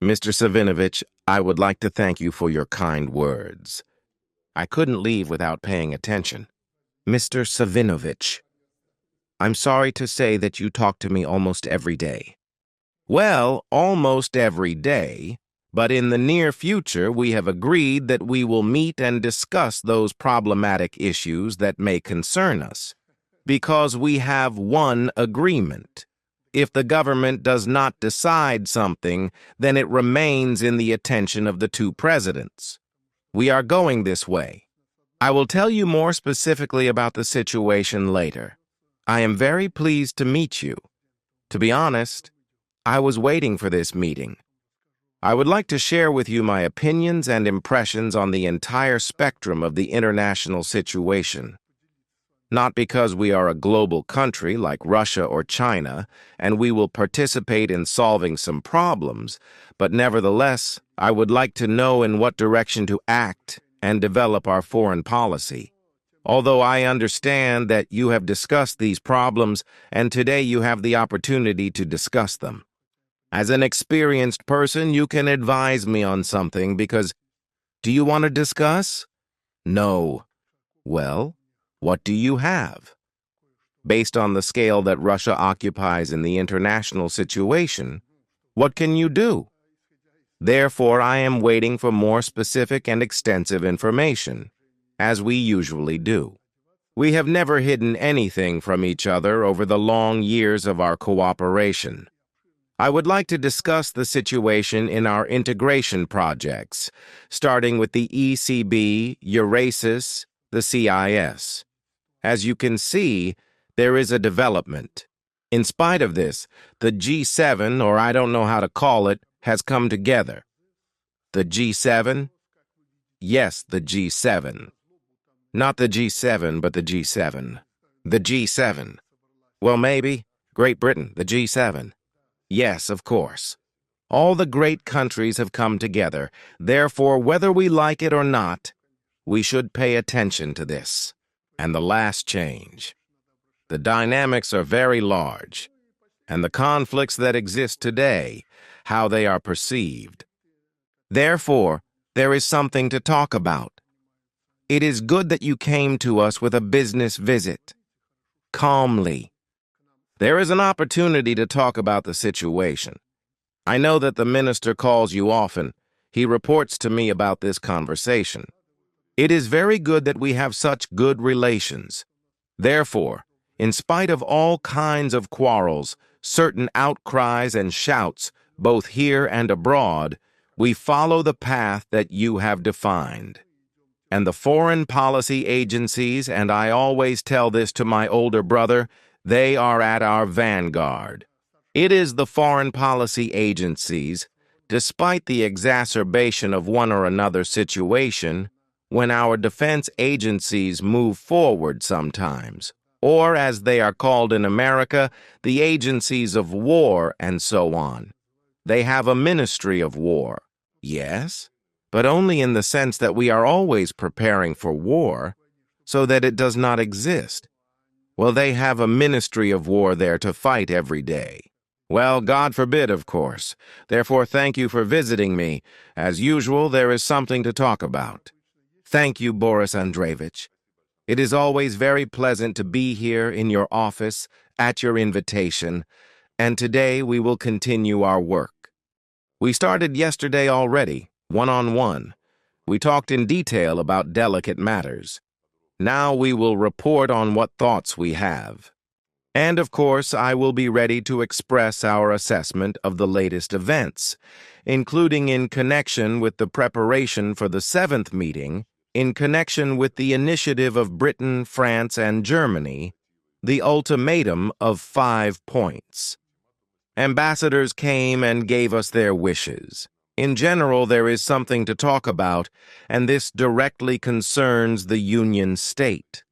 Mr. Savinovich, I would like to thank you for your kind words. I couldn't leave without paying attention. Mr. Savinovich, I'm sorry to say that you talk to me almost every day. Well, almost every day, but in the near future we have agreed that we will meet and discuss those problematic issues that may concern us, because we have one agreement. If the government does not decide something, then it remains in the attention of the two presidents. We are going this way. I will tell you more specifically about the situation later. I am very pleased to meet you. To be honest, I was waiting for this meeting. I would like to share with you my opinions and impressions on the entire spectrum of the international situation. Not because we are a global country like Russia or China, and we will participate in solving some problems, but nevertheless, I would like to know in what direction to act and develop our foreign policy. Although I understand that you have discussed these problems, and today you have the opportunity to discuss them. As an experienced person, you can advise me on something because, do you want to discuss? No. Well, what do you have? Based on the scale that Russia occupies in the international situation, what can you do? Therefore, I am waiting for more specific and extensive information, as we usually do. We have never hidden anything from each other over the long years of our cooperation. I would like to discuss the situation in our integration projects, starting with the ECB, Eurasis, the CIS. As you can see, there is a development. In spite of this, the G7, or I don't know how to call it, has come together. The G7? Yes, the G7. Not the G7, but the G7. The G7. Well, maybe. Great Britain, the G7. Yes, of course. All the great countries have come together. Therefore, whether we like it or not, we should pay attention to this. And the last change. The dynamics are very large, and the conflicts that exist today, how they are perceived. Therefore, there is something to talk about. It is good that you came to us with a business visit. Calmly. There is an opportunity to talk about the situation. I know that the minister calls you often. He reports to me about this conversation. It is very good that we have such good relations. Therefore, in spite of all kinds of quarrels, certain outcries and shouts, both here and abroad, we follow the path that you have defined. And the foreign policy agencies, and I always tell this to my older brother, they are at our vanguard. It is the foreign policy agencies, despite the exacerbation of one or another situation, when our defense agencies move forward sometimes, or as they are called in America, the agencies of war and so on. They have a ministry of war, yes, but only in the sense that we are always preparing for war, so that it does not exist. Well, they have a ministry of war there to fight every day. Well, God forbid, of course. Therefore, thank you for visiting me. As usual, there is something to talk about. Thank you, Boris Andreevich. It is always very pleasant to be here in your office at your invitation, and today we will continue our work. We started yesterday already, one-on-one. We talked in detail about delicate matters. Now we will report on what thoughts we have. And of course, I will be ready to express our assessment of the latest events, including in connection with the preparation for the 7th meeting, in connection with the initiative of Britain, France, and Germany, the ultimatum of 5 points. Ambassadors came and gave us their wishes. In general, there is something to talk about, and this directly concerns the Union state.